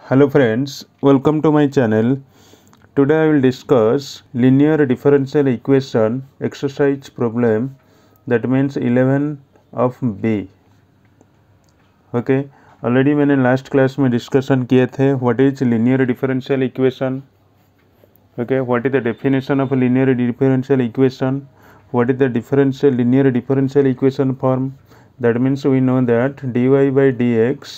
Hello friends, welcome to my channel. Today I will discuss linear differential equation exercise problem, that means 11 of B. Okay already मैंने last class में discussion किए थे what is linear differential equation. Okay, what is the definition of linear differential equation, what is the differential linear differential equation form. That means we know that dy by dx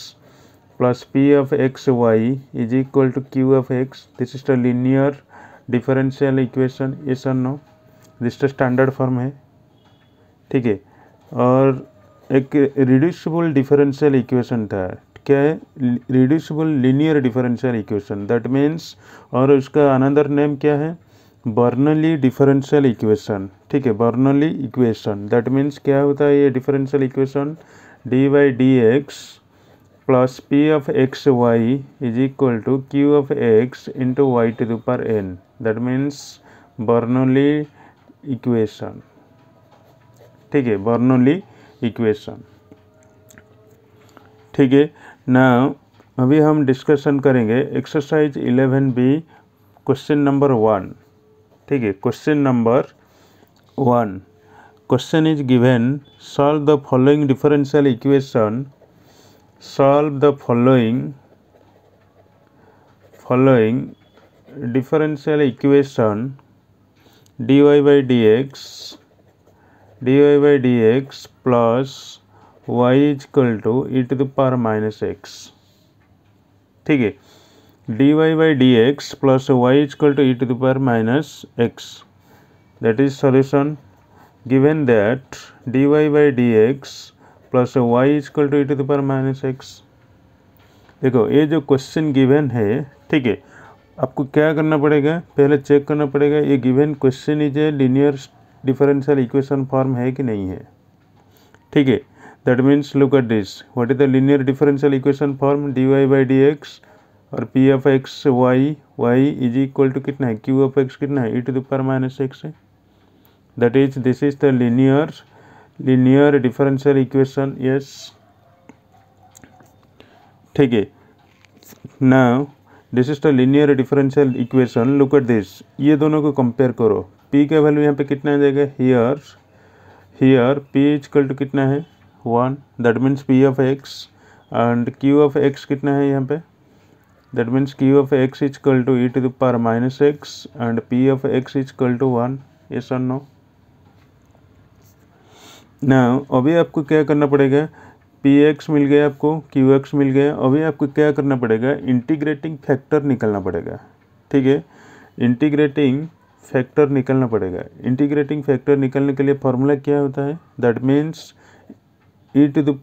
plus p of x y is equal to q of x. This is the linear differential equation. yes or no? This is standard form है. ठीक है, और एक reducible differential equation था. क्या है? Reducible linear differential equation. That means, और उसका अनदर नेम क्या है? Bernoulli differential equation. ठीक है, बर्नौली इक्वेशन. दैट मीन्स क्या होता है ये differential equation? D by d x plus p of x y is equal to q of x into y to the power n. That means Bernoulli equation. ठीक है, Bernoulli equation. ठीक है, now अभी हम डिस्कशन करेंगे exercise 11B question number 1. ठीक है, question number 1. Question is given, solve the following differential equation. Solve the following differential equation dy by dx plus y is equal to e to the power minus x. ठीक है, dy by dx plus y is equal to e to the power minus x. That is solution. Given that dy by dx plus y is equal to e to the power minus x. देखो ये जो question given है, ठीक है, आपको क्या करना पड़ेगा? पहले चेक करना पड़ेगा ये given question is a linear differential equation form है कि नहीं है. ठीक है, that means look at this, what is the linear differential equation form? dy by d x और p of x y is equal to कितना है? q of x कितना है? e to the power minus x है. That is this is the linear differential equation. Yes, ठीक है. Now this is the linear differential equation. Look at this, ये दोनों को कंपेयर करो. p का वैल्यू यहाँ पे कितना आ जाएगा? हियर p इक्वल टू कितना है? 1. That means p of x and q of x कितना है यहाँ पे? That means q of x equal to e to the power minus x and p of x equal to 1. Yes और no? Now अभी आपको क्या करना पड़ेगा? px मिल गया आपको, qx मिल गया. अभी आपको क्या करना पड़ेगा? इंटीग्रेटिंग फैक्टर निकलना पड़ेगा. ठीक है, इंटीग्रेटिंग फैक्टर निकलना पड़ेगा. इंटीग्रेटिंग फैक्टर निकलने के लिए फॉर्मूला क्या होता है? That means e to the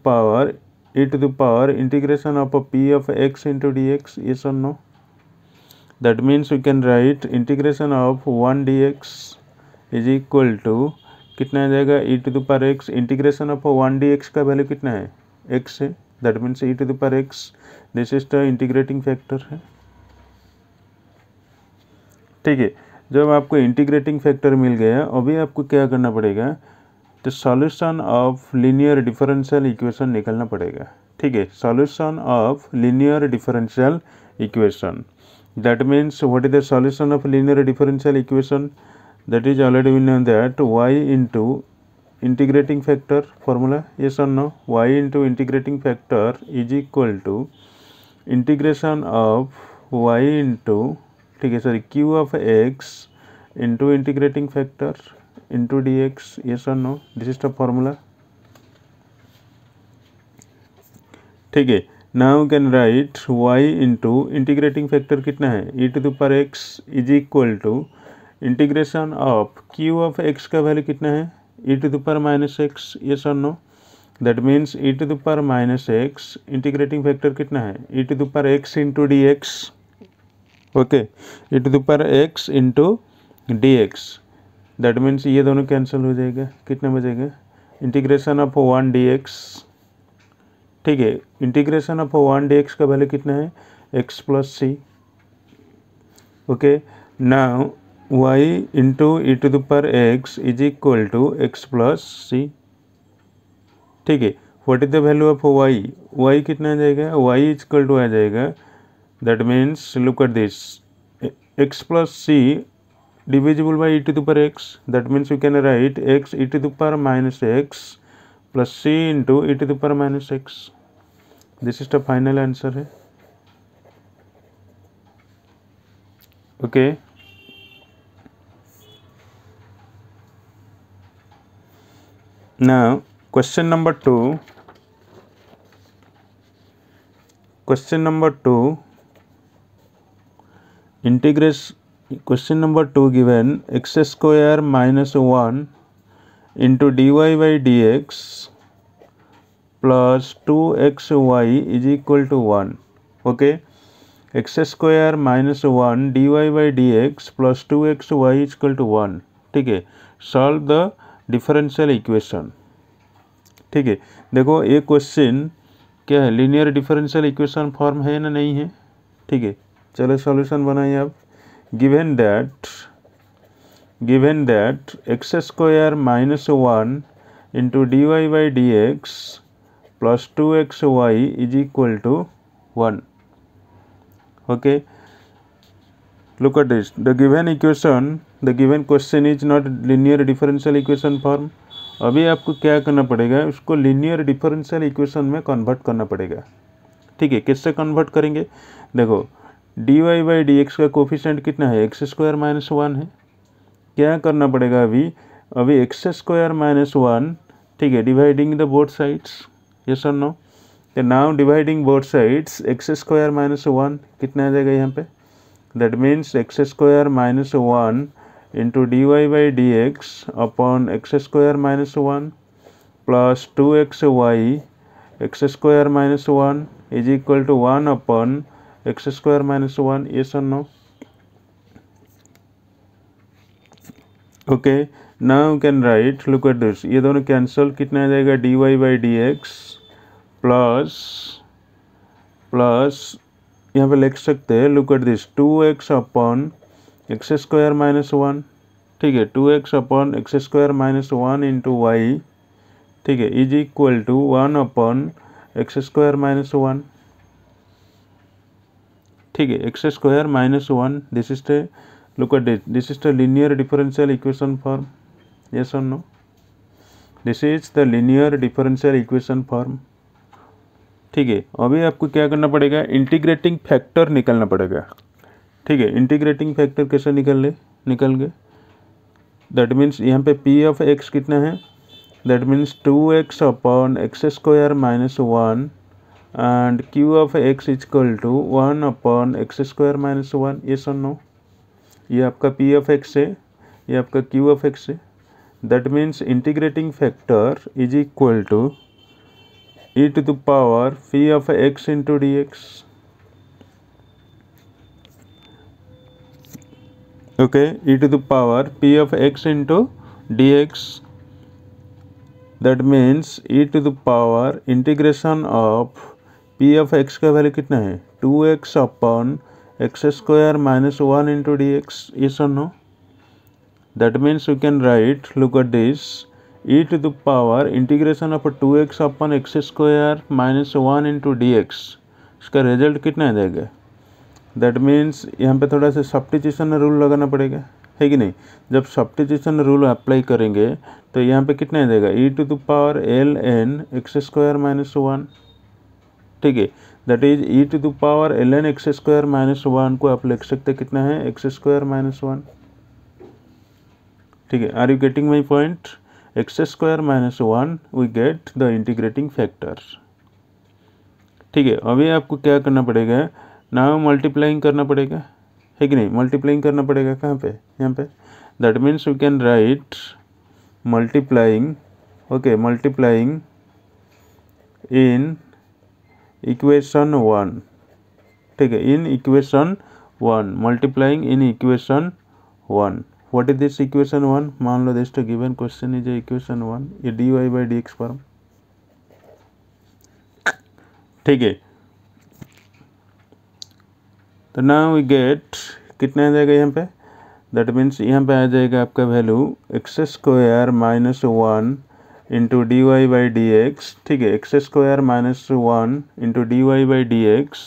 power integration of p of x into d x. Yes और no? That means we can write integration of 1 dx is equal to कितना आ जाएगा? e to the power x. Integration of 1 dx का value कितना है? x है. That means e to the power x. This is the integrating factor है. ठीक है, जब आपको इंटीग्रेटिंग फैक्टर मिल गया, अभी आपको क्या करना पड़ेगा? तो solution of linear differential equation निकलना पड़ेगा. ठीक है, solution of linear differential equation. That means what is the solution of linear differential equation? That is already we know that y into integrating factor formula. Yes और no? y into integrating factor is equal to integration of y into, ठीक है sorry, q of x into integrating factor into d x. Yes और no? This is the formula. ठीक है, now can write y into integrating factor कितना है? e to the power x is equal to integration of q of x का value कितना है? e to the power minus x. Yes और no? That means e to the power minus x integrating factor कितना है? e to the power x into d x. Okay, e to the power x into d x. That means ये दोनों cancel हो जाएगा. कितना बचेगा? Integration of 1 dx. ठीक है, इंटीग्रेशन ऑफ 1 dx का वैल्यू कितना है? x plus c. Okay, now y into e to the power x is equal to x plus c. ठीक है, what is the value of y? y कितना आ जाएगा? y इक्वल टू आ जाएगा that means look at this, x plus c divisible by e to the power x, that means we can write x e to the power minus x plus c into e to the power minus x. This is the final answer है. Okay. Now question number 2. Question number 2 integration. Question number 2 given x square minus 1 into dy by dx plus 2xy is equal to 1. Okay, x square minus 1 dy by dx plus 2xy is equal to 1. ठीक है, solve the differential equation. ठीक है, देखो ये question क्या है, linear differential equation form है ना नहीं है. ठीक है, चलो सॉल्यूशन बनाइए आप. given that x square minus 1 into dy by dx plus 2xy is equal to 1. Okay, look at this, the given question is not linear differential equation form. अभी आपको क्या करना पड़ेगा, उसको लीनियर डिफरेंशियल इक्वेशन में convert करना पड़ेगा. ठीक है, किससे कन्वर्ट करेंगे, देखो dy बाई डी एक्स का कोफिशिएंट कितना है, एक्स स्क्वायर माइनस 1 है. क्या करना पड़ेगा अभी एक्स स्क्वायर माइनस 1. ठीक है, dividing the both sides, yes और नो. तो now dividing both sides x square minus 1 कितना आ जाएगा यहाँ पे, that means x square minus 1 into d y by d x upon x square minus 1 plus 2xy x square minus 1 is equal to 1 upon x square minus 1, yes or no. Okay, now you can write, look at this, ये दोनों cancel, कितना आ जाएगा dy by d x plus यहाँ पे लिख सकते हैं, look at this 2x upon x square minus 1. ठीक है, 2x upon x square minus 1 into y. ठीक है, is equal to 1 upon x square minus 1. ठीक है, x square minus 1. This is the, look at this is the linear differential equation form, yes और no. This is the linear differential equation form. ठीक है, अभी आपको क्या करना पड़ेगा, इंटीग्रेटिंग फैक्टर निकालना पड़ेगा. ठीक है, इंटीग्रेटिंग फैक्टर कैसे निकल गए, दैट मीन्स यहाँ पे पी ऑफ एक्स कितना है, that means 2x upon x square minus 1 and q of x is equal to 1 upon x square minus 1, yes or no. ये आपका p of x है, ये आपका q of x है. that means integrating factor is equal to e to the power phi of x into dx. okay, e to the power p of x into dx, that means e to the power integration of p of x का value कितना है, 2x upon x square minus 1 into d x, yes और no. That means you can write, look at this, e to the power integration of 2x upon x square minus 1 into d x, इसका result कितना आ जाएगा. That means यहाँ पे थोड़ा सा substitution rule लगाना पड़ेगा, है कि नहीं. जब सब्स्टिट्यूशन रूल अप्लाई करेंगे तो यहाँ पे कितना आ जाएगा, e to the power l n x square minus 1. ठीक है, that is e to the power l n x square minus 1 को आप लिख सकते हैं कितना है, एक्स स्क्वायर माइनस 1. ठीक है, are you getting my point, x square minus 1 we get the integrating factor. ठीक है, अभी आपको क्या करना पड़ेगा, नाउ मल्टीप्लाइंग करना पड़ेगा, है कि नहीं. मल्टीप्लाइंग करना पड़ेगा कहाँ पे, यहाँ पे. That means we can write multiplying, okay, multiplying in equation 1. ठीक है, in equation 1, multiplying in equation 1. What is this equation 1, मान लो this the given question is equation 1, ये dy by d x form. ठीक है, तो नाउ वी गेट, कितना आ जाएगा यहाँ पे, दैट मीन्स यहाँ पे आ जाएगा आपका value x square minus 1 into d y by d x. ठीक है, x square minus 1 into d y by d x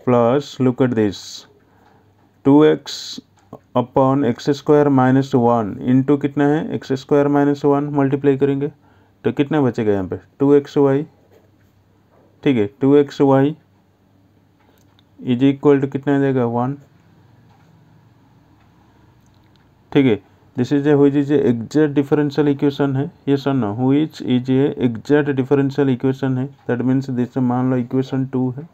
plus look at this 2x upon x square minus 1 into कितना है x square minus 1 multiply करेंगे तो कितना बचेगा यहाँ पे 2xy। ठीक है 2xy इज इक्वल टू कितना आ जाएगा 1। ठीक है this is which is exact differential equation है ये सन which is a exact differential equation है दैट मीन्स दिस मान लो इक्वेशन 2 है।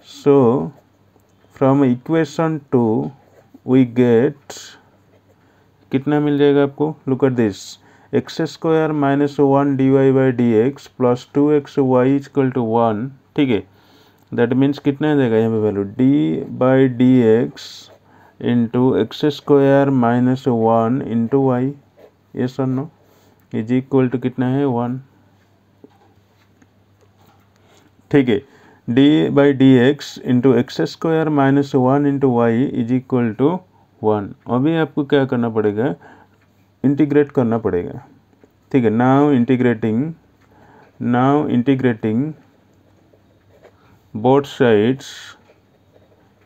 So from equation 2 we get कितना मिल जाएगा आपको look at this x square minus 1 dy by d x plus 2xy equal to 1। ठीक है दैट मीन्स कितना आ जाएगा यहाँ पे value d by d x into x square minus 1 into y yes sir no is equal to कितना है 1। ठीक है d by d x into x square minus 1 into y is equal to 1। अभी आपको क्या करना पड़ेगा इंटीग्रेट करना पड़ेगा। ठीक है नाउ इंटीग्रेटिंग बोथ साइड्स।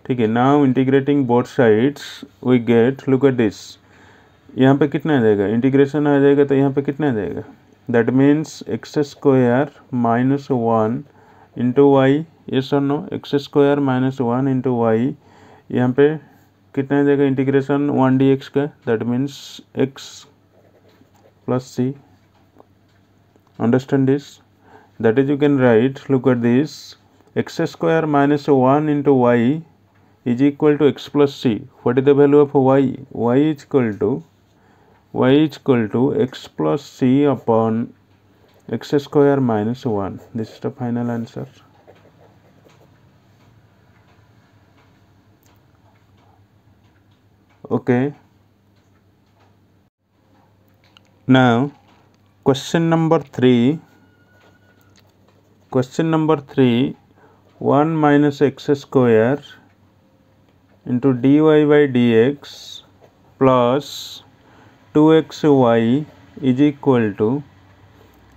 ठीक है now integrating both sides we get look at this यहाँ पे कितना आ जाएगा इंटीग्रेशन आ जाएगा तो यहाँ पे कितना आ जाएगा that means x square minus 1 into y yes sir no x square minus 1 into y यहाँ पे कितना आ जाएगा इंटीग्रेशन 1 dx का that means x plus c. Understand this that is you can write look at this x square minus 1 into y is equal to x plus c. What is the value of y y is equal to x plus c upon x square minus 1। This is the final answer. Okay now question number 3 1 minus x square into dy by dx plus 2xy is equal to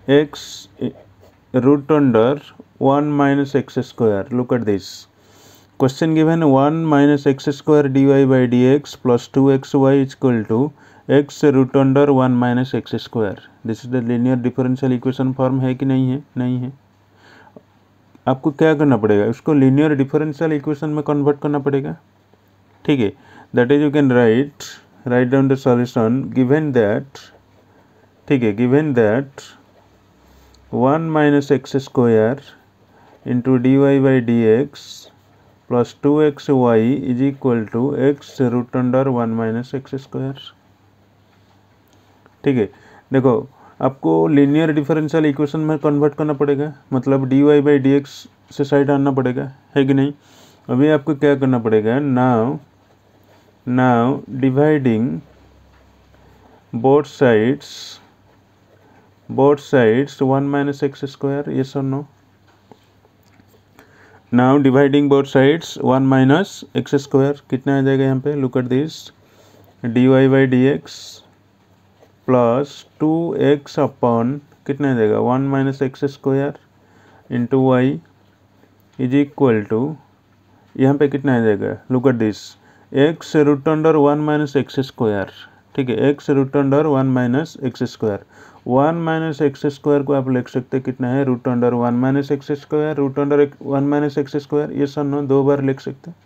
x root under 1 minus x square। look at this question given 1 minus x square dy by dx plus 2xy is equal to x root under 1 minus x square। This is the linear differential equation form है कि नहीं है नहीं है। आपको क्या करना पड़ेगा उसको लीनियर डिफरेंशियल इक्वेशन में कन्वर्ट करना पड़ेगा। ठीक है that is you can write down the solution given that. ठीक है given that 1 minus x square into dy by dx plus 2xy is equal to x root under 1 minus x square. ठीक है देखो आपको लीनियर डिफरेंशियल इक्वेशन में convert करना पड़ेगा मतलब dy बाई डी एक्स से साइड आना पड़ेगा है कि नहीं। अभी आपको क्या करना पड़ेगा now dividing both sides 1 minus x square yes और no. Now dividing both sides 1 minus x square कितना आ जाएगा यहाँ पे look at this d y by d x plus 2x upon कितना आ जाएगा 1 minus x square into y is equal to यहाँ पे कितना आ जाएगा look at this x root under 1 minus x square. ठीक है x root under 1 minus x square 1 minus x square को आप लिख सकते हैं कितना है root under 1 minus x square root under 1 minus x square ये सर दो बार लिख सकते हैं।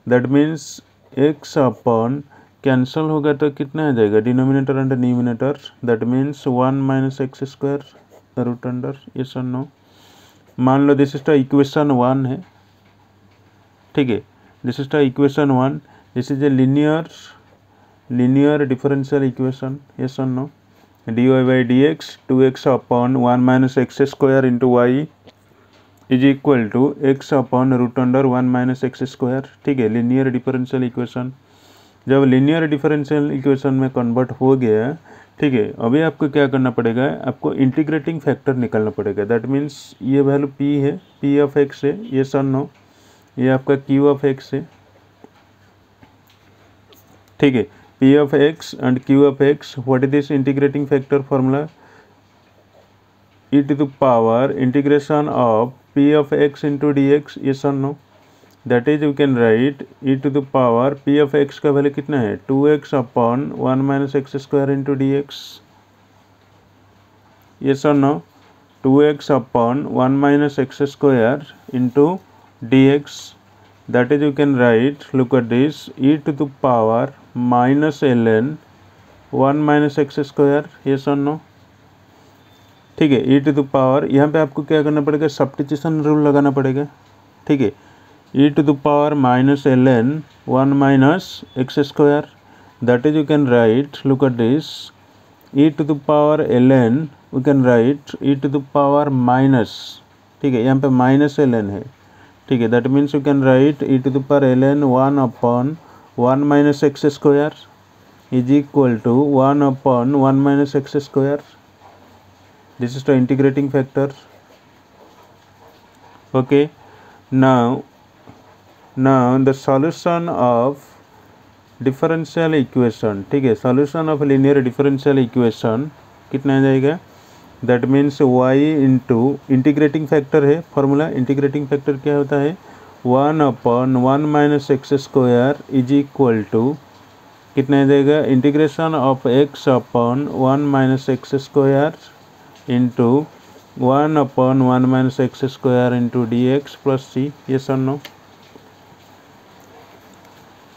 That means x upon cancel होगा तो कितना आ जाएगा denominator under numerator that means 1 minus x square root under ये सर मान लो दिस इज द इक्वेशन 1 है। ठीक है this is the equation 1 this is A linear differential equation yes or no dy by dx 2x upon 1 minus x square into y is equal to x upon root under 1 minus x square। ठीक है linear differential equation जब linear differential equation में convert हो गया। ठीक है अभी आपको क्या करना पड़ेगा आपको इंटीग्रेटिंग फैक्टर निकालना पड़ेगा दैट मीन्स ये वैल्यू p है p ऑफ x है ये सर नो ये आपका q ऑफ x है। ठीक है p of x and q of x what is this integrating factor formula e to the power integration of p of x into dx, yes or no? That is, you can write e to the power p of x का value कितना है 2x upon 1 minus x square into dx, yes or no? 2x upon 1 minus x square into dx. That is, you can write, look at this, e to the power minus ln 1 minus x square, yes or no? ठीक है, e to the power, यहाँ पे आपको क्या करना पड़ेगा, substitution rule लगाना पड़ेगा, ठीक है, e to the power minus ln 1 minus x square. That is, you can write, look at this, e to the power ln, we can write e to the power minus, ठीक है, यहाँ पे minus ln है, ठीक है, that means you can write e to the power ln 1 upon 1 minus x square is equal to 1 upon 1 minus x square. This is the integrating factor. Okay, now the solution of differential equation, ठीक है, solution of linear differential equation कितना आ जाएगा, that means y into integrating factor है, formula integrating factor क्या होता है 1 upon 1 minus x square is equal to कितना आ जाएगा, integration of x upon 1 minus x square into 1 upon 1 minus x square into dx plus c, yes or no?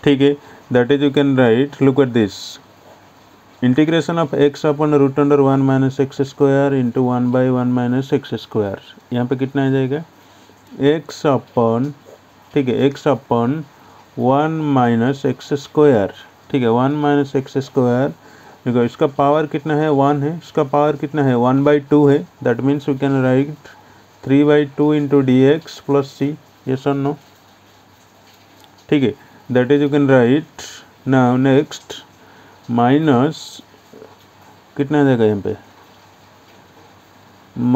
ठीक है, that is, you can write, look at this, integration of x upon root under 1 minus x square into 1 by 1 minus x square, यहाँ पे कितना आ जाएगा x upon, ठीक है, x upon 1 minus x square, ठीक है, 1 minus x square, देखो इसका पावर कितना है 1 है, इसका पावर कितना है 1 by 2 है, that means you can right 3 by 2 into dx plus c, yes or no? ठीक है, that is, you can right now next minus कितना आ जाएगा यहाँ पे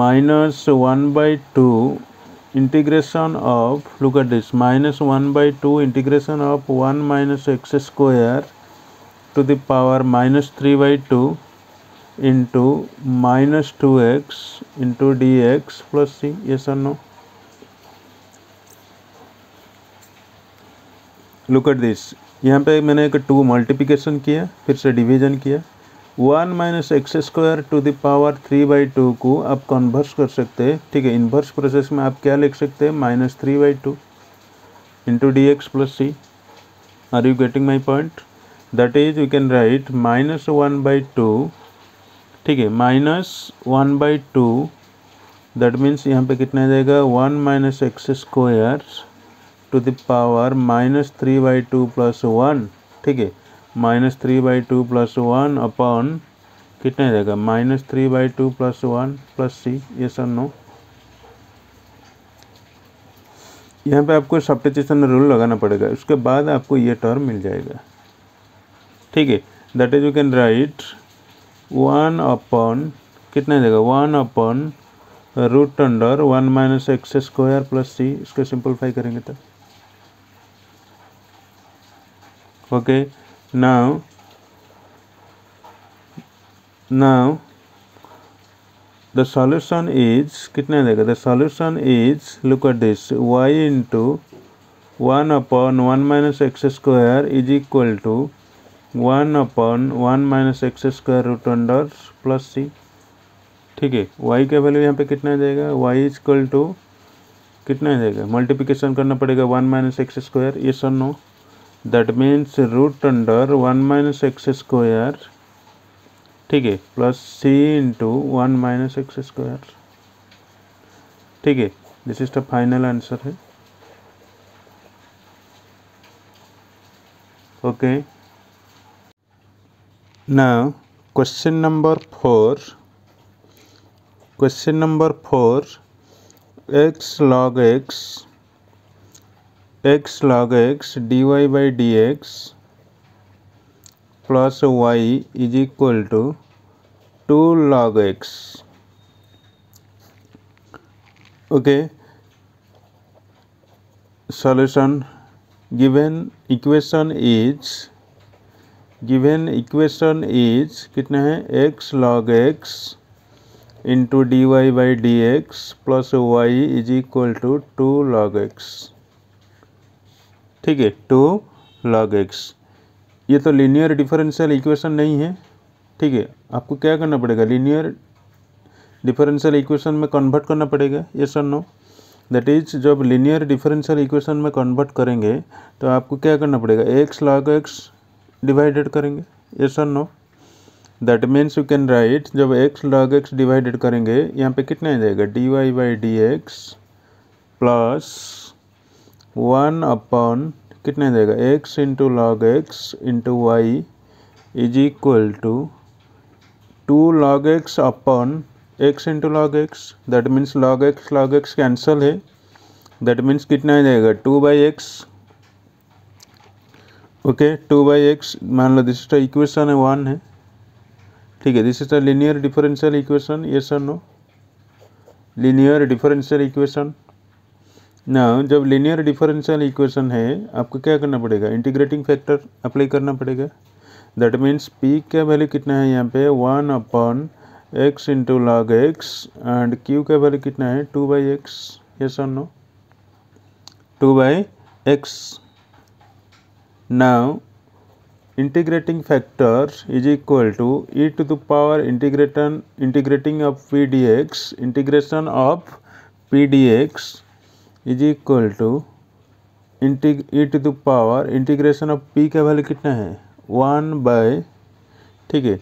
minus 1 by 2 integration of, look at this, minus 1 by 2 integration of 1 minus x square to the power minus 3 by 2 into minus 2x into dx plus c, yes or no? Look at this, यहाँ पे मैंने एक 2 multiplication किया, फिर से division किया, 1 minus x square to the power 3 by 2 को आप कन्वर्स कर सकते हैं, ठीक है, इन्वर्स प्रोसेस में आप क्या लिख सकते हैं minus 3 by 2 into dx plus c. Are you getting my point? That is, you can write minus 1 by 2, ठीक है, minus 1 by 2, that means यहाँ पे कितना आ जाएगा 1 minus x square to the power minus 3 by 2 plus 1, ठीक है, minus 3 by 2 plus 1 upon कितना आ जाएगा minus 3 by 2 plus 1 plus c, yes or no? यहाँ पे आपको सब्स्टिट्यूशन रूल लगाना पड़ेगा, उसके बाद आपको ये टर्म मिल जाएगा, ठीक है, that is, you can write 1 upon कितना जाएगा 1 upon root under 1 minus x square plus c, इसको सिंपलीफाई करेंगे तो okay. Now the solution is कितना जाएगा, the solution is, look at this, y into 1 upon 1 minus x square is equal to 1 upon 1 minus x square root under plus c, ठीक है, y का value यहाँ पे कितना आ जाएगा y इज इक्वल टू कितना आ जाएगा, मल्टीप्लिकेशन करना पड़ेगा 1 minus x square, yes or no? That means root under 1 minus x square, ठीक है, plus c into 1 minus x square, ठीक है, this is the final answer है. Okay, now question number 4, x log x dy by dx plus y is equal to 2 log x. Okay, solution, given equation is कितना है x log x into d y by d x plus y is equal to 2 log x। ठीक है, 2 log x। ये तो linear differential equation नहीं है। ठीक है, आपको क्या करना पड़ेगा, लीनियर डिफरेंशियल इक्वेशन में कन्वर्ट करना पड़ेगा, यस और नो। दैट इज जब लीनियर डिफरेंशियल इक्वेशन में कन्वर्ट करेंगे तो आपको क्या करना पड़ेगा, x log x डिवाइडेड करेंगे, यस और no. That means you can write, जब x log x डिवाइडेड करेंगे यहाँ पे कितना आ जाएगा, d y by d x plus 1 upon कितना आ जाएगा, x into log x into y is equal to 2 log x upon x into log x. That means log x cancel है। दैट मीन्स कितना आ जाएगा, 2/x। ओके, 2/x मान लो this is the equation 1 है। ठीक है, this is the linear differential equation, yes और नो, लीनियर डिफरेंशियल इक्वेशन। ना जब लीनियर डिफरेंशियल इक्वेशन है आपको क्या करना पड़ेगा, इंटीग्रेटिंग फैक्टर अप्लाई करना पड़ेगा। दैट मीन्स p का वैल्यू कितना है यहाँ पे, 1 upon x into log x and q का वैल्यू कितना है, 2/x, यस और no, 2/x। Now integrating factor is equal to e to the power integrating of p dx, integration of p dx is equal to e to the power integration of p का value कितना है, 1/, ठीक है।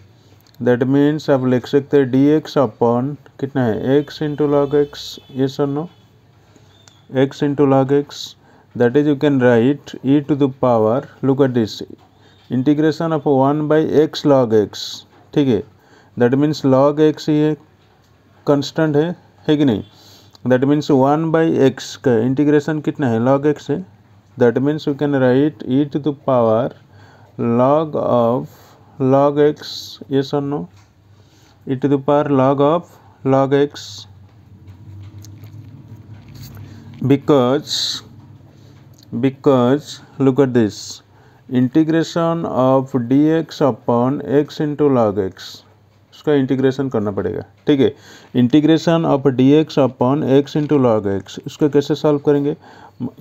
That means आप लिख सकते हैं dx upon कितना है, x into log x, yes और no, x into log x. That is you can write e to the power, look at this, integration of 1/x log x। ठीक है, that means log x ये constant है कि नहीं। That means 1/x का integration कितना है, log x है। That means you can write e to the power log of log x, yes or no, e to the power log of log x, because look at this, integration of dx upon x into log x, उसका integration करना पड़ेगा। ठीक है, integration of dx upon x into log x, उसको कैसे solve करेंगे,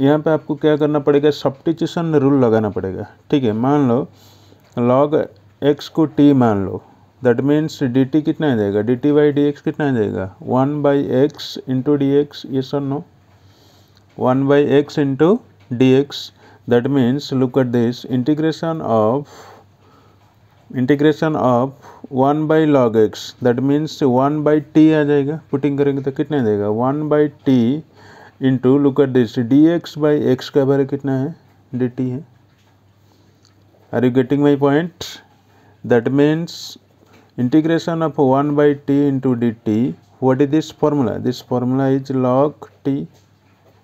यहाँ पे आपको क्या करना पड़ेगा, सब्स्टिट्यूशन रूल लगाना पड़ेगा। ठीक है, मान लो log x को t मान लो, दैट मीन्स dt कितना आ जाएगा, dt बाई डी एक्स कितना आ जाएगा, 1/x into d x, yes और no, 1/x into d x. That means look at this, integration of 1/log x, that means 1/t आ जाएगा, पुटिंग करेंगे तो कितना आ जाएगा, 1/t into look at this, dx by x का value कितना है, dt है। Are you getting my point. That means integration of 1/t into dt, what is this formula, this formula is log t,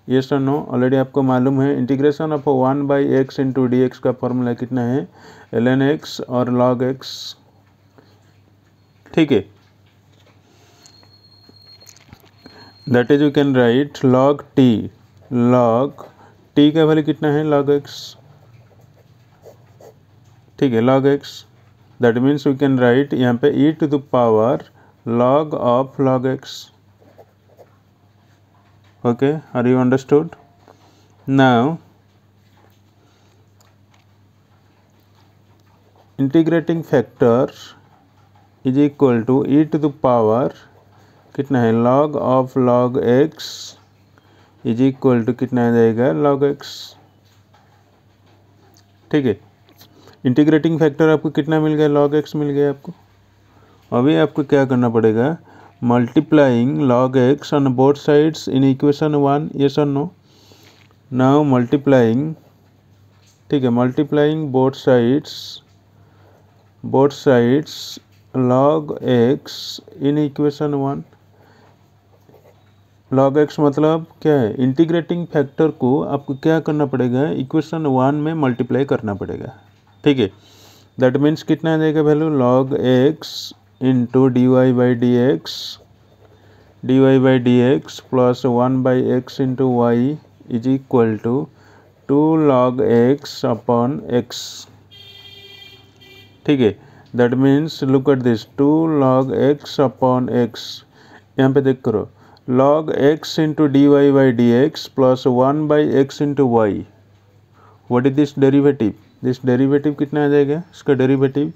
yes or no, already आपको मालूम है। Integration of 1/x into dx का formula कितना है, ln x और log x। ठीक है, that is you can write log t का वैल्यू कितना है, log x। ठीक है, log x। That means we can write यहाँ पे e to the power log of log x। Okay, are you understood. Now integrating factor is equal to e to the power कितना है, log of log x is equal to कितना आ जाएगा, log x। ठीक है, integrating factor आपको कितना मिल गया, log x मिल गया आपको। अभी आपको क्या करना पड़ेगा, multiplying log x on both sides in equation 1, yes और नो। नाउ मल्टीप्लाइंग, ठीक है, multiplying both sides log x इन इक्वेशन 1। log x मतलब क्या है, इंटीग्रेटिंग फैक्टर को आपको क्या करना पड़ेगा, इक्वेशन 1 में मल्टीप्लाई करना पड़ेगा। ठीक है, दैट मीन्स कितना आ जाएगा value, log x into d y by d x plus 1/x into y is equal to 2 log x upon x। ठीक है, that means look at this, 2 log x upon x, यहाँ पे देख करो, log x into d y by d x plus 1 by x into y, what is this derivative? This derivative कितना आ जाएगा? इसका derivative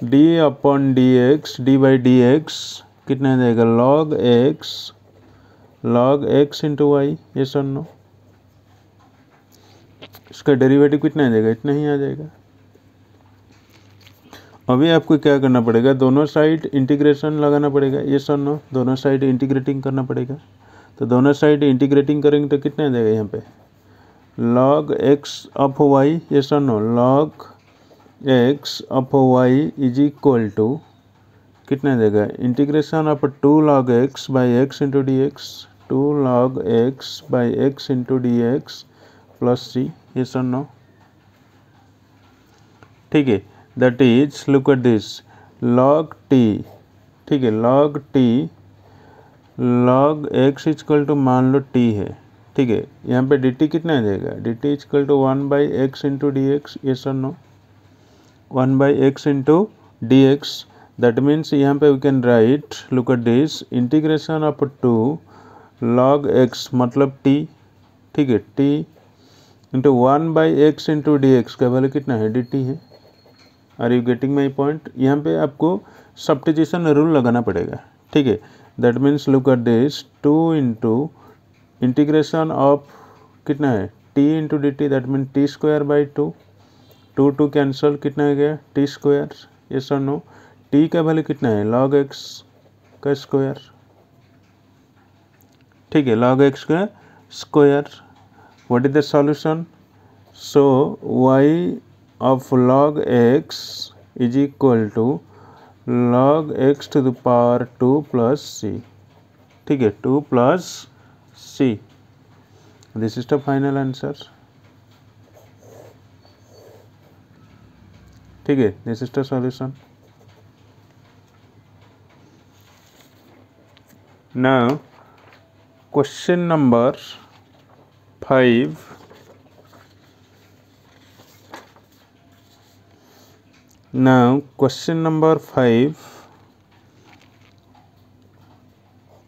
d upon d x D by d x कितना आ जाएगा? log x इंटू वाई, ये सुन लो, इसका derivative कितना आ जाएगा? इतना ही आ जाएगा। अभी आपको क्या करना पड़ेगा, दोनों साइड इंटीग्रेशन लगाना पड़ेगा, ये सुनो, दोनों साइड इंटीग्रेटिंग करना पड़ेगा। तो दोनों साइड इंटीग्रेटिंग करेंगे तो कितना आ जाएगा यहाँ पे? log x ऑफ y, ये सुनो, log x of y is equal to कितना आ जाएगा? Integration of 2 log x by x into d x, 2 log x by x into d x plus c, ये सुनो, ठीक है। That is, look at this, log t, ठीक है, log t, log x is equal to मान लो t है, ठीक है। यहाँ पे dt कितना आ जाएगा? dt is equal to 1 by x into d x, yes sir no, 1 by x into d x. That means यहाँ पे we can write, look at this, integration of 2 log x मतलब t, ठीक है, t into 1 by x into d x का value कितना है? dt है। Are you getting my point? यहाँ पे आपको सब्स्टिट्यूशन रूल लगाना पड़ेगा, ठीक है। That means look at this, 2 into integration of कितना है? t into d T, that mean T square by 2, 2 cancel, कितना आ गया? टी स्क्वायर, ये सर नो, t का वैल्यू कितना है? log x का स्क्वायर, ठीक है, log x का square. What is the solution? So y of log x is equal to log x to the power 2 plus c, ठीक है, 2 plus c, this is the final answer, ठीक है, this is the solution। now question number 5, now question number 5,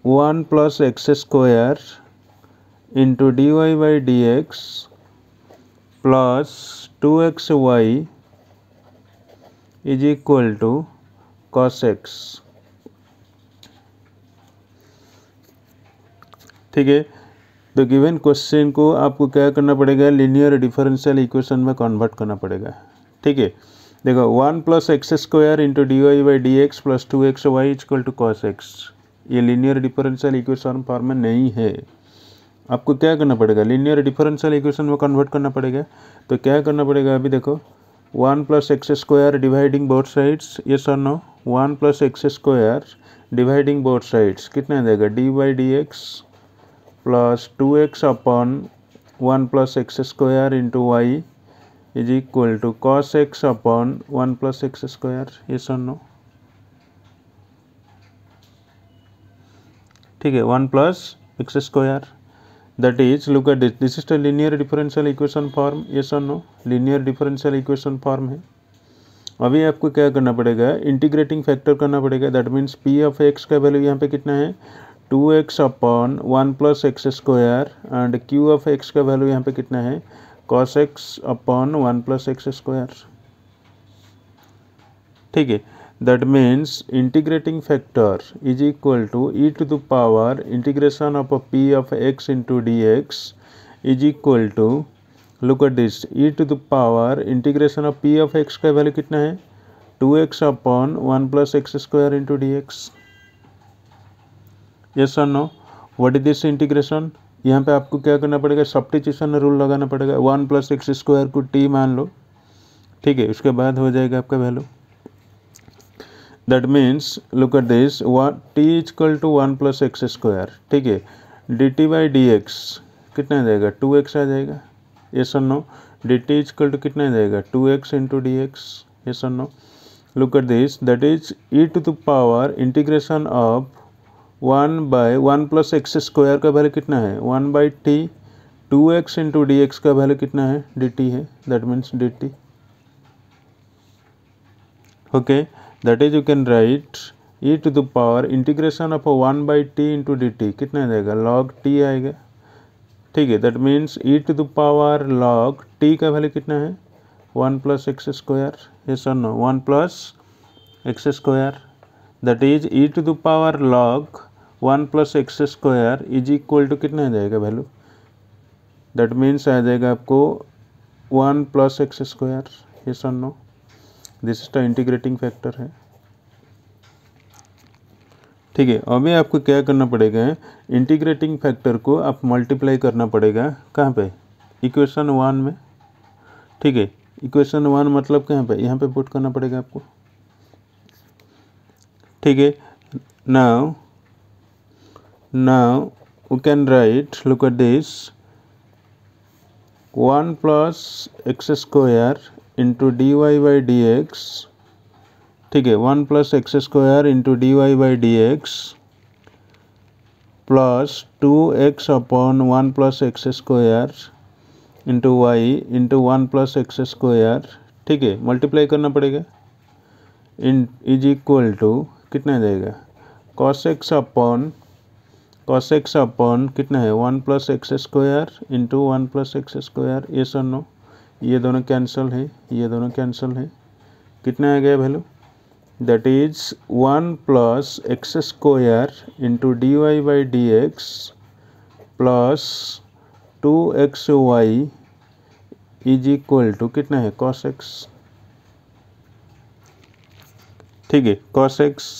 1 plus x square into dy by dx plus 2xy is equal to cos x, ठीक है। तो given question को आपको क्या करना पड़ेगा? लीनियर डिफरेंशियल इक्वेशन में कन्वर्ट करना पड़ेगा, ठीक है। देखो, 1 plus x square into d y by d x plus 2xy equal to cos x, ये लीनियर डिफरेंशियल इक्वेशन फॉर्म में नहीं है। आपको क्या करना पड़ेगा? लीनियर डिफरेंशियल इक्वेशन में कन्वर्ट करना पड़ेगा। तो क्या करना पड़ेगा? अभी देखो, 1 plus x square dividing both sides, yes sir no, 1 plus x square dividing both sides कितना आ जाएगा? D by d x plus 2x upon 1 plus x square into y is equal to cos x upon 1 plus x square, ये sir no, ठीक है, 1 plus x square. That is, look at this is the linear differential equation form, yes sir no, linear differential equation form है। अभी आपको क्या करना पड़ेगा? Integrating factor करना पड़ेगा। That means p of x का वैल्यू यहाँ पे कितना है? 2x upon 1 plus x square and q of x का वैल्यू यहाँ पे कितना है? cos x upon 1 plus x square, ठीक है। That means integrating factor is equal to e to the power integration of p of x into d x is equal to, look at this, e to the power integration of p of x का value कितना है? 2x upon 1 plus x square into d x, yes और no. What is this integration? यहाँ पे आपको क्या करना पड़ेगा? सब्स्टिट्यूशन रूल लगाना पड़ेगा। 1 प्लस एक्स स्क्वायर को t मान लो, ठीक है, उसके बाद हो जाएगा आपका value. That means, look at this, t equal to 1 plus x square, ठीक है, d t by d x कितना आ जाएगा? 2x आ जाएगा, यस और no. D t equal to कितना आ जाएगा? 2x into d x, yes और no. Look at this, that is e to the power integration of 1 by 1 plus x square का वैल्यू कितना है? 1 by T, 2x into d x का value कितना है? डी टी है, that means d t, okay. That is, you can write e to the power integration of 1/t into d t कितना आ जाएगा, log t आएगा। ठीक है, that means e to the power log t का value कितना है 1 plus x square, yes और no, 1 plus x square, that is e to the power log 1 plus x square is equal to कितना आ जाएगा वैल्यू, दैट मीन्स आ जाएगा आपको 1 plus x square, yes और no, this is the integrating factor है। ठीक है, अभी आपको क्या करना पड़ेगा, इंटीग्रेटिंग फैक्टर को आप मल्टीप्लाई करना पड़ेगा कहाँ पे, इक्वेशन 1 में। ठीक है, इक्वेशन 1 मतलब कहाँ पे, यहाँ पे पुट करना पड़ेगा आपको। ठीक है, now we can write, look at this, 1 plus x square into d y by d x. ठीक है, 1 plus x square into d y by d x plus 2x upon 1 plus x square into y into 1 plus x square. ठीक है, multiply करना पड़ेगा, इन is equal to कितना आ जाएगा, cos x upon कितना है 1 plus x square into 1 plus x square, ये सर नो, ये दोनों कैंसिल है, ये दोनों कैंसिल है, कितना आ गया value, that is 1 plus x square into d y by d x plus 2xy is equal to कितना है cos x। ठीक है, cos x,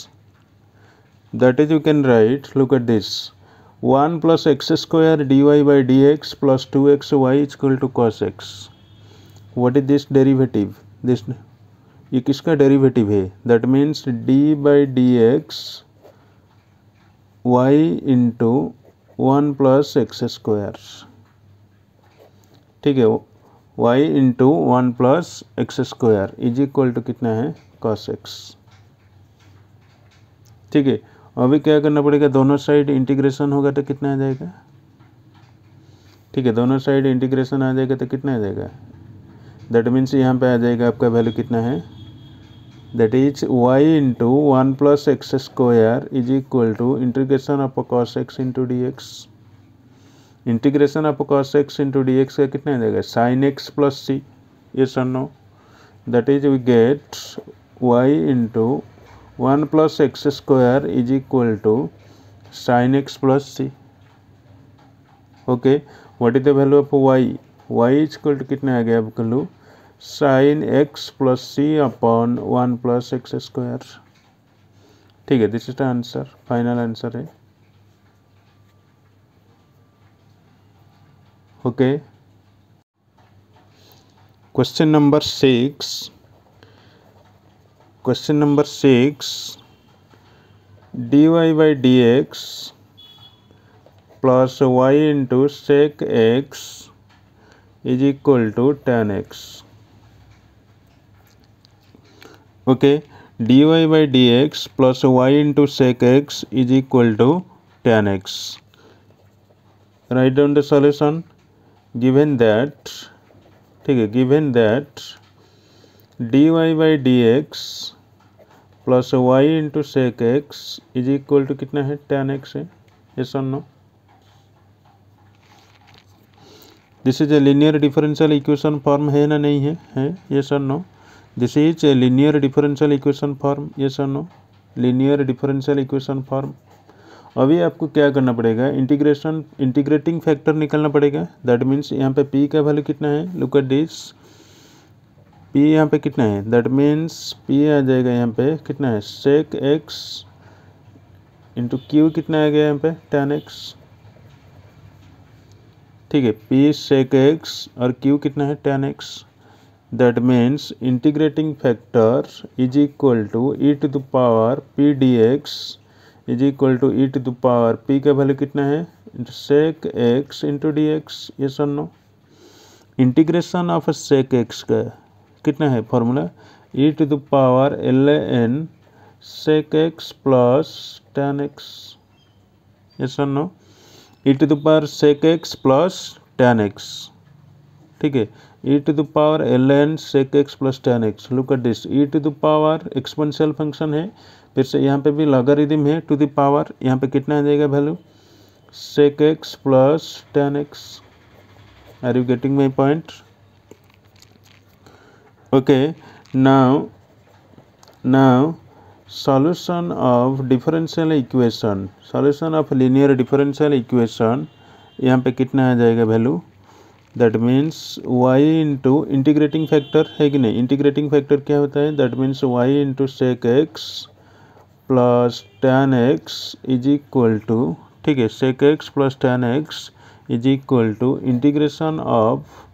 that is you can write, look at this, 1 plus x square d y by d x plus 2xy is equal to cos x। What is this derivative, this ये किसका derivative है, that means d by d x Y into 1 plus x square. ठीक है, y into 1 plus x square is equal to कितना है cos x। ठीक है, अभी क्या करना पड़ेगा, दोनों साइड इंटीग्रेशन होगा तो कितना आ जाएगा। ठीक है, दोनों साइड इंटीग्रेशन आ जाएगा तो कितना आ जाएगा, दैट मीन्स यहाँ पे आ जाएगा आपका वैल्यू कितना है, that is y into 1 plus x square is equal to integration of cos x into d x. Integration of cos x into d x का कितना आ जाएगा, sin x प्लस सी, ये sir no, that is we get y into 1 plus x square is equal to sin x plus c. Okay, what is the value of y, y is equal to कितना आ गया आपका value sin x plus c upon 1 plus x square. ठीक है, this is the answer, final answer है। Okay, question number 6, question number 6, dy by d x plus y into sec x is equal to tan x। Okay, dy by d x plus y into sec x is equal to tan x। Write down the solution, given that, ठीक है, given that dy by d x plus y into sec x is equal to कितना है tan x है, yes और no. This is a linear differential equation form है ना, नहीं है, यस और no, this is a linear differential equation form, yes और no, linear differential equation form. अभी आपको क्या करना पड़ेगा, इंटीग्रेटिंग फैक्टर निकालना पड़ेगा, दैट मीन्स यहाँ पे p का वैल्यू कितना है, लुक एट दिस, p यहाँ पे कितना है, दैट मीन्स p आ जाएगा यहाँ पे कितना है sec x इंटू q कितना आ गया यहाँ पे tan x। ठीक है, p sec x और q कितना है tan x, that means integrating factor is equal to e to the power p dx is equal to e to the power p का वैल्यू कितना है sec x into d x, yes sir no. Integration of sec x का कितना है formula, e to the power ln sec x plus tan x, yes और no, e to the power sec x plus tan x। ठीक है, e to the power ln sec x plus tan x, look at this, e to the power exponential function है, फिर से यहाँ पे भी logarithm है टू द पावर, यहाँ पे कितना आ जाएगा value sec x plus tan x. Are you getting my point? Okay, now solution of differential equation, solution of linear differential equation, यहाँ पे कितना आ जाएगा value, that means y into integrating factor है कि नहीं, इंटीग्रेटिंग फैक्टर क्या होता है, that means y into sec x plus tan x is equal to, ठीक है, sec x plus tan x is equal to integration of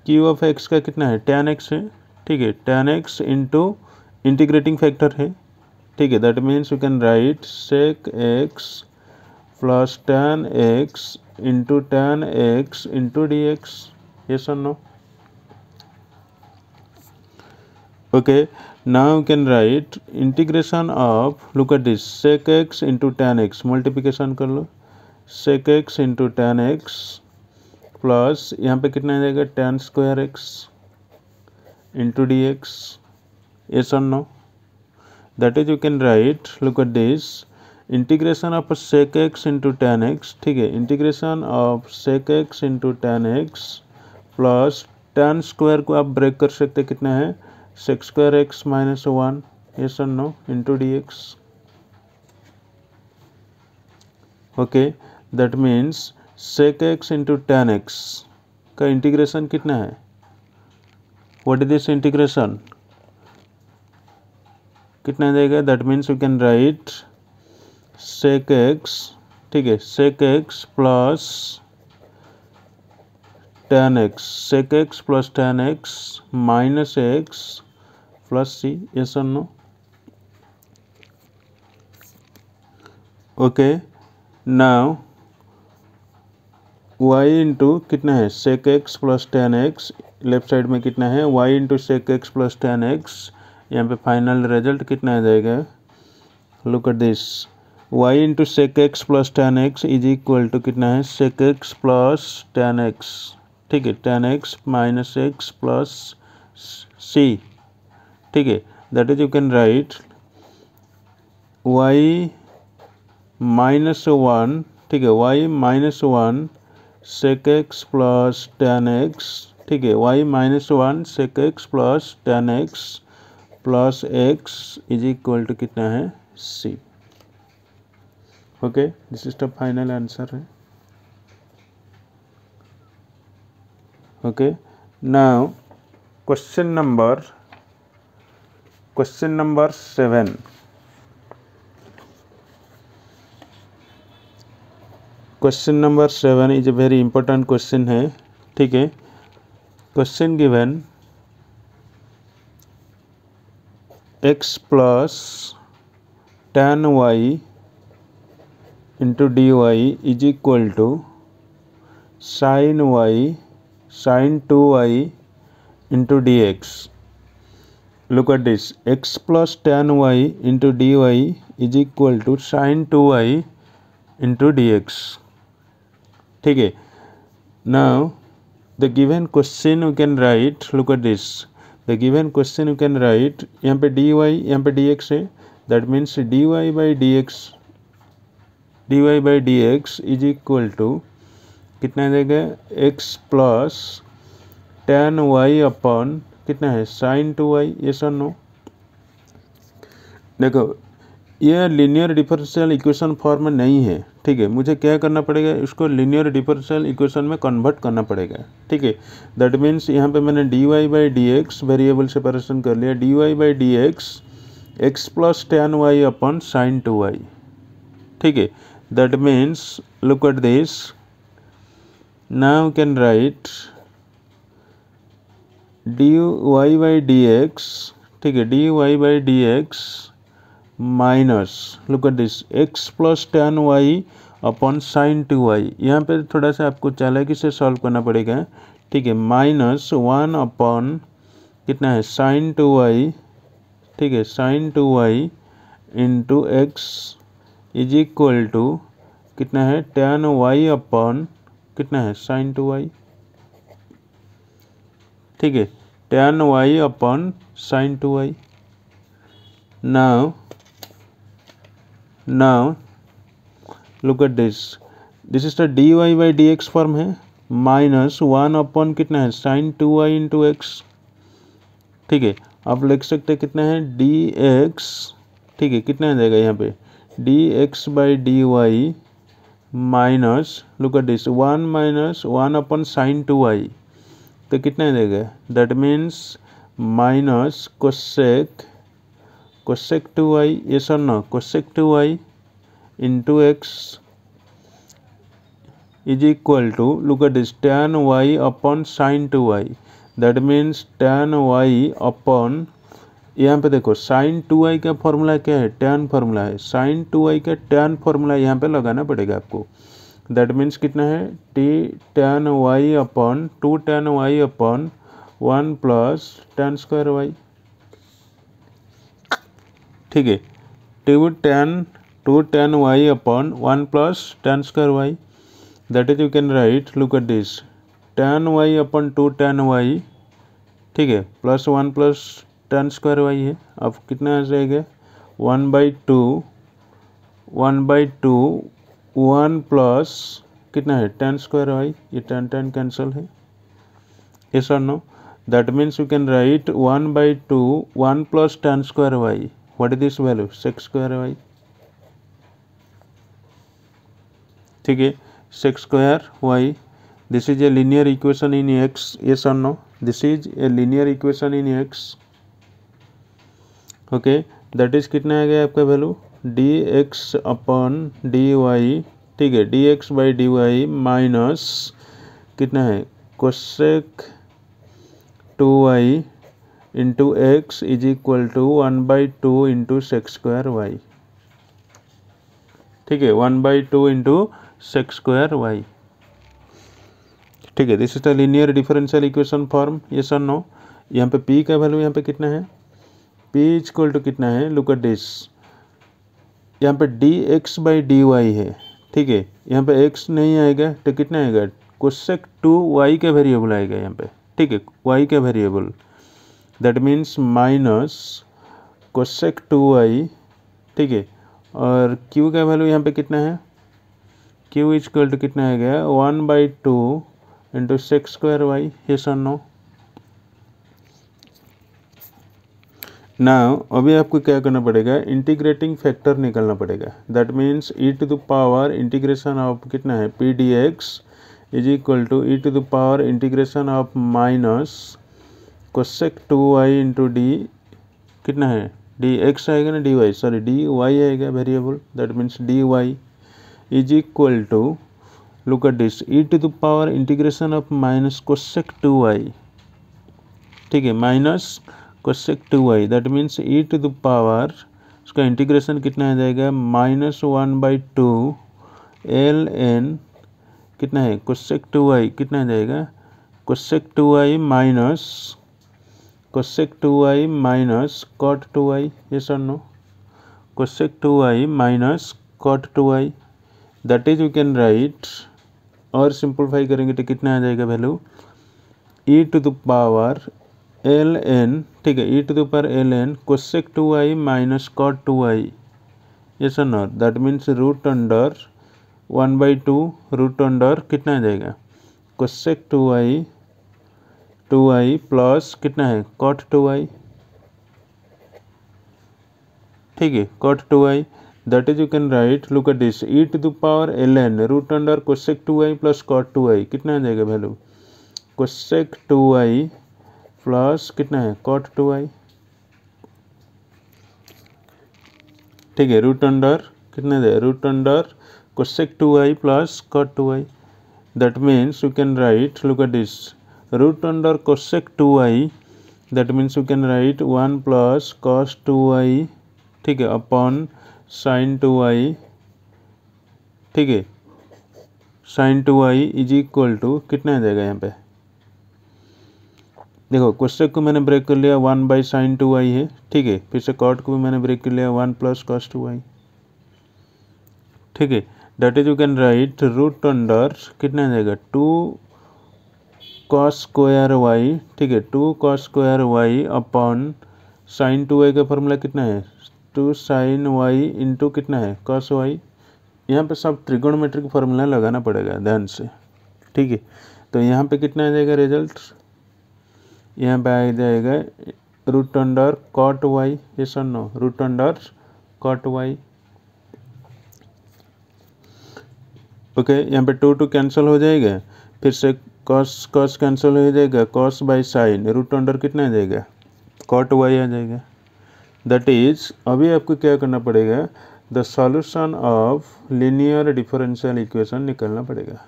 q of x का कितना है, टैन एक्स है, ठीक है, tan x into integrating factor है, ठीक है, that means you can write sec x plus tan x into tan x into d x, yes और no. Okay, now you can write integration of, look at this, sec x into tan x, multiplication कर लो, sec x into tan x plus यहाँ पे कितना आ जाएगा tan square x into dx, yes or no. That is you can write, look at this, integration of sec x into tan x, ठीक है, integration of sec x into tan x plus tan square को आप break कर सकते कितना है sec square x minus 1, yes or no, into dx. Okay, that means sec x into tan x का integration कितना है, what is this integration, कितना देगा, that means you can write sec x, ठीक है, sec x plus tan x, sec x plus tan x minus x plus c, yes or no. Okay, now y into कितना है sec x plus tan x, left side में कितना है y into sec x plus tan x, यहाँ पे final result कितना आ जाएगा, look at this, y into sec x plus tan x is equal to कितना है sec x plus tan x, ठीक है, tan x minus x plus c, ठीक है, that is you can write y minus 1, ठीक है, y minus 1 sec x plus tan x, ठीक है, y minus 1 sec x plus tan x plus x is equal to कितना है c. Okay, this is the final answer है. Okay, now question number 7. Question number 7 is a very important question है, ठीक है. Question given x plus tan y into d y is equal to sin y sin 2y into d x. Look at this, x plus tan y into dy is equal to sin 2y into dx, ठीक है. Now the given question you can write, look at this, the given question you can write, यहाँ पे dy यहाँ पे dx है, that means dy by dx is equal to कितना देगा x plus tan y अपन कितना है sin 2y, yes और नो. देखो ये लीनियर डिफरेंशियल इक्वेशन फॉर्म में नहीं है, ठीक है, मुझे क्या करना पड़ेगा, इसको लीनियर डिफरेंशियल इक्वेशन में कन्वर्ट करना पड़ेगा, ठीक है. दैट मीन्स यहाँ पे मैंने dy by d x variable separation कर लिया, dy by d x x plus tan y upon sin 2y, ठीक है. That means look at this, now can right dy by d x, ठीक है, dy by d x minus, look at this, x plus tan y upon sin 2y, यहाँ पे थोड़ा सा आपको चालाकी से सॉल्व करना पड़ेगा, ठीक है, माइनस 1 अपॉन कितना है sin 2y, ठीक है, sin 2y into x is equal to कितना है tan y अपॉन कितना है sin 2y, ठीक है, tan y upon sin 2y. Now now look at this, this is the d y by d x form है, minus 1 upon कितना है sign 2y into x. ठीक है, आप लिख सकते हैं कितना है डी एक्स, ठीक है, कितना आ जाएगा यहाँ पे d x by d y minus look at this 1 minus 1 upon sine 2y, तो कितना आ जाएगा, that means minus cosec 2y, ये सर ना cosec 2y into x is equal to look at this tan y upon sine 2y, that means tan y upon, यहाँ पे देखो sign 2y का फॉर्मूला क्या है, tan फॉर्मूला है, sign 2y का tan फॉर्मूला यहाँ पे लगाना पड़ेगा आपको, दैट मीन्स कितना है t tan y upon 2 tan y upon 1 plus tan square y। ठीक है, 2 tan y upon 1 plus tan square y, that is you can write look at this tan y upon 2 tan y, ठीक है, plus 1 plus tan square y है, अब कितना आ जाएगा 1/2 1 plus कितना है tan स्क्वायर y, ये tan कैंसिल है, yes or no, that means you can write 1/2 1 plus tan square y, what is this value, sec square y। ठीक है, sec square y, this is a linear equation in x, yes or no, this is a linear equation in x, okay, that is कितना आ गया आपका value dx upon dy, ठीक है, dx by dy minus कितना है cosec 2y into x is equal to 1/2 into sec square y. ठीक है, 1/2 इंटू सेक स्क्वायर वाई। ठीक है, this is the linear differential equation form, yes और no. यहाँ पे p का वैल्यू यहाँ पे कितना है, p इज इक्वल टू कितना है, लुक एट दिस, यहाँ पे dx बाई dy है। ठीक है, यहाँ पे x नहीं आएगा तो कितना आएगा, कोसेक 2y का वेरिएबल आएगा यहाँ पे। ठीक है, y का variable, that means minus cosec 2y। ठीक है, और q का वैल्यू यहाँ पे कितना है, q इज इक्वल टू कितना आ गया 1/2 into sec square y, yes और नो। नाउ अभी आपको क्या करना पड़ेगा, इंटीग्रेटिंग फैक्टर निकालना पड़ेगा, that means e to the power integration of कितना है P d x is equal to e to the power integration of minus cosec 2y into d कितना है, डी एक्स आएगा ना, d y, sorry d y आएगा variable, that means d y is equal to look at this e to the power integration of minus cosec 2y। ठीक है, minus cosec 2y, that means e to the power, उसका integration कितना आ जाएगा -1/2 ln कितना है cosec 2y, कितना आ जाएगा cosec 2y minus cosec 2y minus cot 2y, yes और no, cosec 2y minus cot 2y, that is you can write, और सिंपलीफाई करेंगे तो कितना आ जाएगा value e to the power ln, ठीक है, e to the power ln cosec 2y minus cot 2y, yes और no, that means root under 1/2 root under कितना आ जाएगा कोसेक 2y प्लस कितना है कॉट 2y। ठीक है, cot 2y, that is you can write, look at this e to the power ln root under cosec 2y plus cot 2y, कितना आ जाएगा वैल्यू कोसेक 2y प्लस कितना है cot 2y। ठीक है, रूट अंडर कितना है, root under cosec 2y plus cot 2y, that means you can write, look at this root under cosec 2y, that means you can write 1 plus cos 2y, ठीक है, upon sine 2y। ठीक है, sign 2y is equal to कितना आ जाएगा, यहाँ पे देखो कोसेक को मैंने ब्रेक कर लिया 1/sin 2y है। ठीक है, फिर से कॉट को भी मैंने ब्रेक कर लिया 1 प्लस कॉस 2y। ठीक है, that is you can write root under कितना आ जाएगा 2 कॉस स्क्वायर y। ठीक है, 2 cos square y upon sine 2y का फॉर्मूला कितना है टू साइन वाई इंटू कितना है कॉस वाई। यहाँ पे सब ट्रिगोनोमेट्रिक फार्मूला लगाना पड़ेगा ध्यान से, ठीक है। तो यहाँ पे कितना आ जाएगा रिजल्ट, यहाँ पे आ जाएगा root under cot y, yes और no, root under cot y. Okay, यहाँ पे टू कैंसिल हो जाएगा, फिर से कॉस कॉस कैंसिल हो जाएगा, cos by sine, root under कितना आ जाएगा कॉट वाई आ जाएगा। दैट इज अभी आपको क्या करना पड़ेगा, the solution of linear differential equation निकालना पड़ेगा,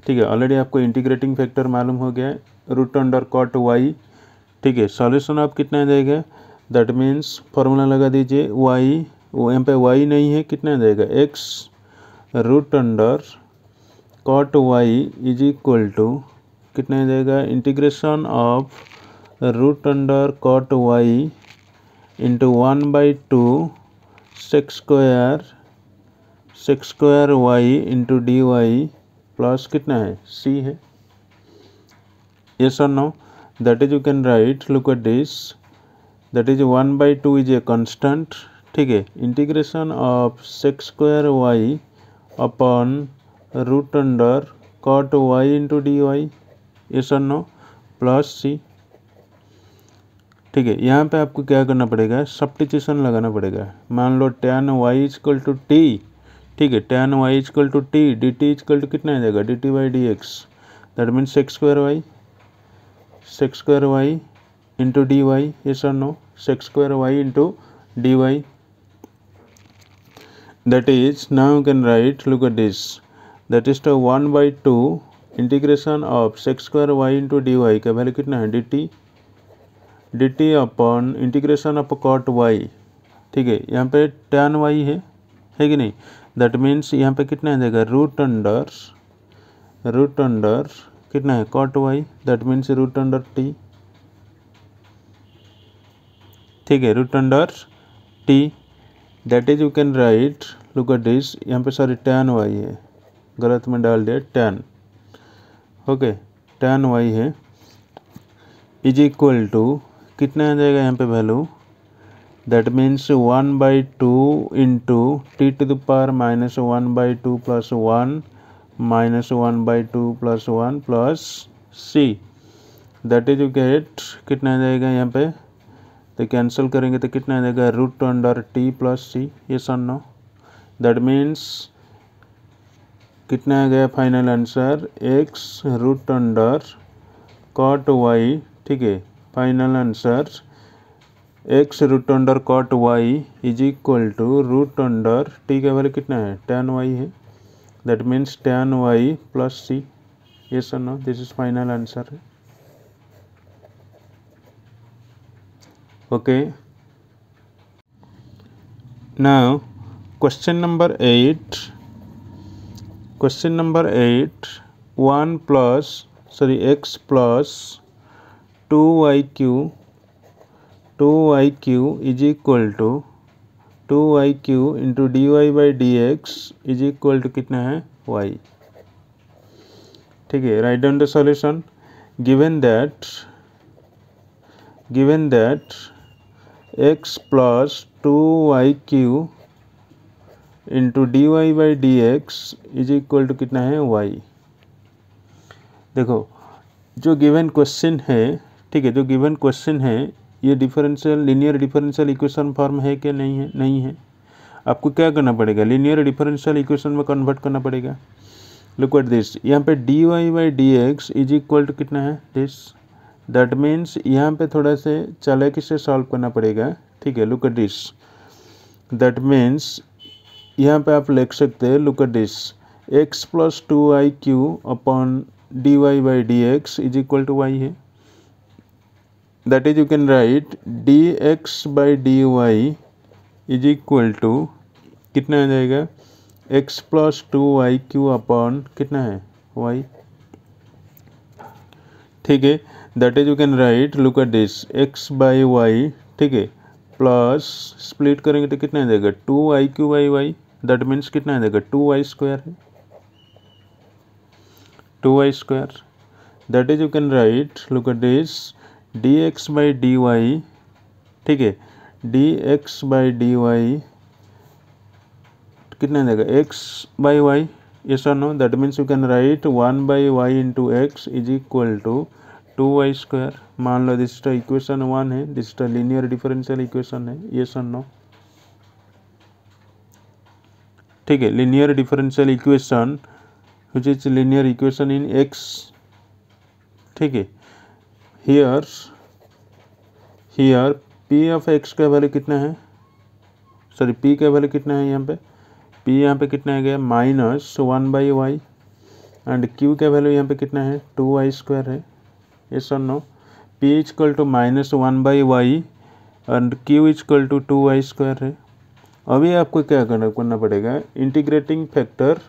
ठीक है। ऑलरेडी आपको इंटीग्रेटिंग फैक्टर मालूम हो गया है, रूट अंडर कॉट वाई, ठीक है। सॉल्यूशन ऑफ कितना आ जाएगा, दैट मीन्स फॉर्मूला लगा दीजिए वाई, यहाँ पे वाई नहीं है, कितना आ जाएगा x root under cot y is equal to कितना आ जाएगा integration of root under cot y into 1/2 sec square y into d y plus कितना है सी है, यस और no. That is you can write, look at this, that is 1/2 is a constant, ठीक है। Integration of sec square y upon root under cot y into d y, yes और no, plus c, ठीक है। यहाँ पे आपको क्या करना पड़ेगा, सब्स्टिट्यूशन लगाना पड़ेगा। मान लो tan y equal to t, ठीक है, tan y equal to t, d t equal to कितना आ जाएगा d t by d x, that means sec square y into d y, yes और no, sec square y into d y. That is now you can write, look at this, that is to 1/2 integration of sec square y into d y का value कितना है d t upon integration of cot y, ठीक है। यहाँ पे tan y है कि नहीं, दैट मीन्स यहाँ पे कितना आ जाएगा रूट अंडर कितना है cot y, that means root under t, ठीक है, root under t. That is you can write, look at this, यहाँ पे सॉरी tan वाई है, गलत में डाल दिया tan, ओके, tan वाई है इज इक्वल टू कितना आ जाएगा यहाँ पे value, that means 1/2 into t to the power minus 1/2 plus 1 minus 1/2 plus 1 plus c, that is you get कितना आ जाएगा यहाँ पे, तो कैंसिल करेंगे तो कितना आ जाएगा root under t plus c, ये सन नो। दैट मीन्स कितना आ गया final answer x root under cot y, ठीक है। Final answer x root under cot y is equal to root under t का वैल्यू कितना है tan वाई है, that means tan y plus c, yes और no, this is final answer है, okay. Now question number 8, 1 plus x plus 2yq is equal to 2yq into d y by d x is equal to कितना है y, ठीक है। Write down the solution, given that x plus 2yq into d y by d x is equal to कितना है y। देखो जो given question है, ठीक है, जो गिवन क्वेश्चन है ये लीनियर डिफरेंशियल इक्वेशन फॉर्म है कि नहीं है। आपको क्या करना पड़ेगा, लीनियर डिफरेंशियल इक्वेशन में कन्वर्ट करना पड़ेगा। लुक एट दिस, यहाँ पे d y by d x is equal to कितना है दिस, दैट मीन्स यहाँ पे थोड़ा से चालाकी से सॉल्व करना पड़ेगा, ठीक है। Look at this, that means यहाँ पे आप लिख सकते हैं, look at this, x plus 2yq upon d y by d x is equal to y है, that is you can write d x by d y is equal to कितना आ जाएगा एक्स प्लस 2yq अपॉन कितना है y, ठीक है। That is you can write, look at this, x by y, ठीक है, प्लस स्प्लिट करेंगे तो कितना आ जाएगा 2yq by Y, that means कितना आ जाएगा 2y स्क्वायर है, 2y square. That is you can write, look at this, dx by dy, ठीक है, d x by d y कितना देगा x by y, yes or no? That means you can write 1 by y into x is equal to 2y square. मान लो this तो equation 1 है, this तो linear differential equation है, yes or no? ठीक है, linear differential equation which is linear equation in x, ठीक है। here p of x का वैल्यू कितना है, सॉरी p का वैल्यू कितना है यहाँ पे, p यहाँ पे कितना है गया minus 1 by y, and q का वैल्यू यहाँ पे कितना है 2y स्क्वायर है, yes or no? p equal to minus 1 by y and q equal to 2y square है। अभी आपको क्या करना पड़ेगा, इंटीग्रेटिंग फैक्टर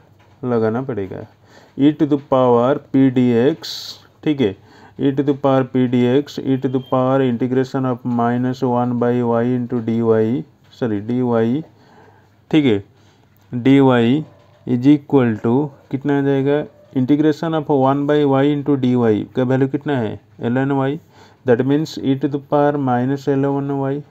लगाना पड़ेगा, e to the power p dx, ठीक है, e to the power p dx, e to the power integration of minus 1 by y into d y, sorry d y, ठीक है, d y is equal to कितना आ जाएगा, integration of 1 by y into d y का value कितना है ln y, that means e to the power minus ln y,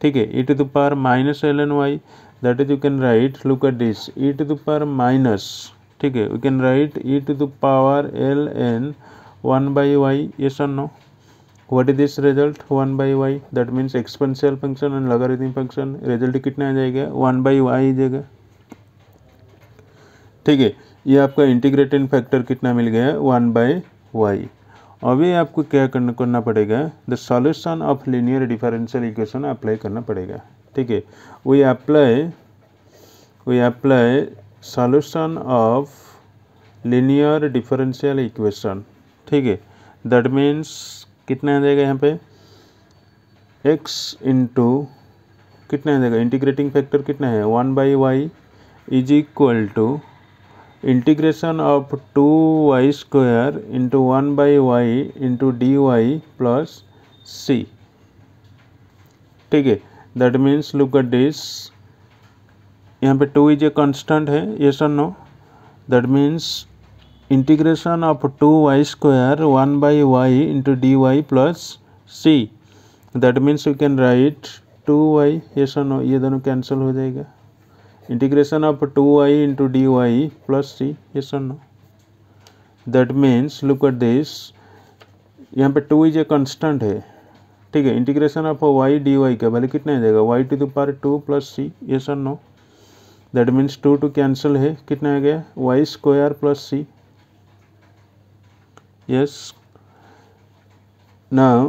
ठीक है, e to the power minus ln y, that is you can write, look at this, e to the power minus, ठीक है, we can write e to the power ln 1 by y, yes or no? What is this result 1 by y, that means exponential function and logarithm function, result कितना आ जाएगा 1 by y आ जाएगा, ठीक है। ये आपका इंटीग्रेटिंग फैक्टर कितना मिल गया 1 by y। अभी आपको क्या करना पड़ेगा, the solution of linear differential equation apply करना पड़ेगा, ठीक है। We apply solution of linear differential equation, ठीक है, दैट मीन्स कितना आ जाएगा यहाँ पे x इंटू कितना आ जाएगा, इंटीग्रेटिंग फैक्टर कितना है 1 by y is equal to integration of 2y square into 1 by y into d y plus c, ठीक है। That means look at this, यहाँ पे 2 इज ए कांस्टेंट है, yes or no? That means integration of 2y square 1 by y into d y plus c, that means you can write 2y, yes or no? ये दोनों cancel हो जाएगा, integration of 2y into d y plus c, yes or no? That means look at this, यहाँ पे 2 is a constant है, ठीक है, integration of y d y का वैल्यू कितना आ जाएगा y to the power 2 plus c, yes or no? That means 2 two cancel है, कितना आ गया y square plus c, yes. Now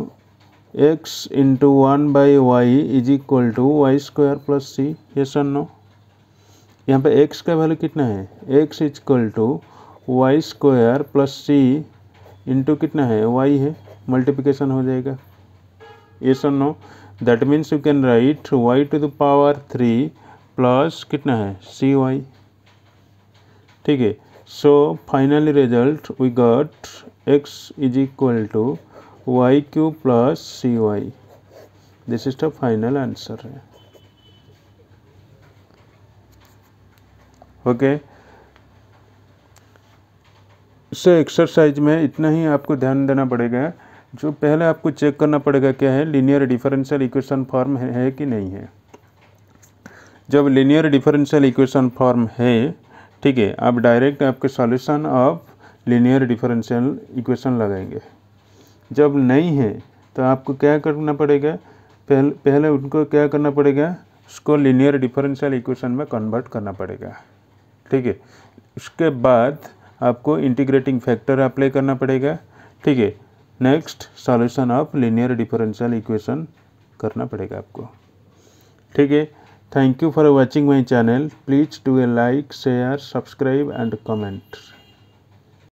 x into 1 by y is equal to y square plus c, yes or no? यहाँ पे x का value कितना है, x equal to y square plus c into कितना है y है, multiplication हो जाएगा, yes or no? That means you can write y to the power 3 plus कितना है cy, ठीक है। So finally result we got x is equal to y cube plus cy, this is the final answer है, okay. इससे exercise में इतना ही आपको ध्यान देना पड़ेगा, जो पहले आपको चेक करना पड़ेगा क्या है, लीनियर डिफरेंशियल इक्वेशन फॉर्म है कि नहीं है। जब लीनियर डिफरेंशियल इक्वेशन फॉर्म है, ठीक है, आप डायरेक्ट आपके solution of linear differential equation लगाएंगे। जब नहीं है तो आपको क्या करना पड़ेगा, पहले उनको क्या करना पड़ेगा, उसको लीनियर डिफरेंशियल इक्वेशन में कन्वर्ट करना पड़ेगा, ठीक है। उसके बाद आपको इंटीग्रेटिंग फैक्टर अप्लाई करना पड़ेगा, ठीक है। Next solution of linear differential equation करना पड़ेगा आपको, ठीक है। Thank you for watching my channel, please do a like, share, subscribe and comment.